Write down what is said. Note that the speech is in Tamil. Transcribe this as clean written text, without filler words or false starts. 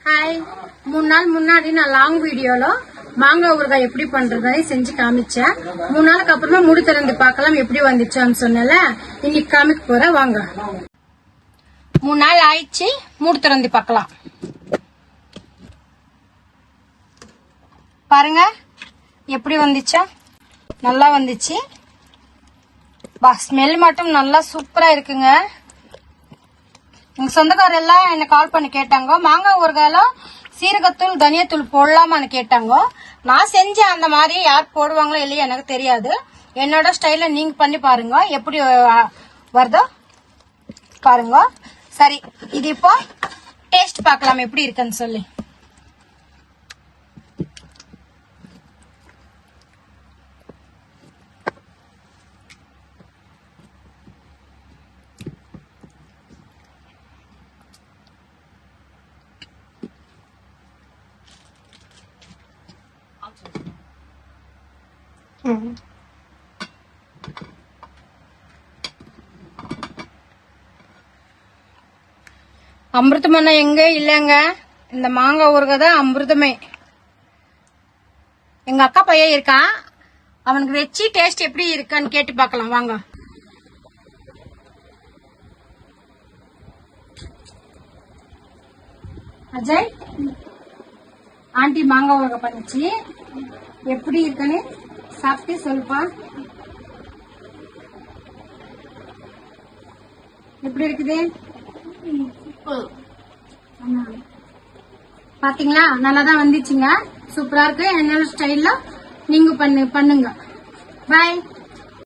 ஹாய், 3 நாள் முன்னாடி நான் லாங் வீடியோல மாங்காய் ஊறுகாய் எப்படி பண்றதை செஞ்சு காமிச்சேன். 3 நாளுக்கு அப்புறமா மூடி திறந்து பார்க்கலாம் எப்படி வந்துச்சான்னு சொன்னல. இன்னைக்கு காமிக்க போறேன், வாங்க. 3 நாள் ஆயிடுச்சு, மூடி திறந்து பார்க்கலாம். பாருங்க எப்படி வந்துச்சா, நல்லா வந்துச்சு. ஸ்மெல் மட்டும் நல்லா சூப்பரா இருக்குங்க. எங்க சொந்தக்காரர் எல்லாம் என்ன கால் பண்ணி கேட்டாங்க, மாங்காய் ஊறுகாயில சீரகத்தூள் தனியாத்தூள் போடலாமான்னு கேட்டாங்க. நான் செஞ்சேன், அந்த மாதிரி யார் போடுவாங்களோ இல்லையா எனக்கு தெரியாது. என்னோட ஸ்டைல நீங்க பண்ணி பாருங்க, எப்படி வருதோ பாருங்க. சரி, இது இப்போ டேஸ்ட் பார்க்கலாம் எப்படி இருக்குன்னு சொல்லி. அமிர்தமன்னா எங்க இல்லங்க, இந்த மாங்காய் ஊறுகாய் தான் அமிர்தமே. எங்க அக்கா பையன் இருக்கான், அவனுக்கு வச்சு டேஸ்ட் எப்படி இருக்கான்னு கேட்டு பார்க்கலாம் வாங்க. அஜய், ஆண்டி மாங்காய் ஊறுகாய் பண்ணிச்சு, எப்படி இருக்குன்னு சாப்பிட்டு சொல்லுப்பா. எப்படி இருக்குது பாத்தீங்களா? நல்லாதான் வந்துச்சுங்க, சூப்பரா இருக்கு. என்னோட ஸ்டைல்ல நீங்க பண்ணுங்க. பாய்.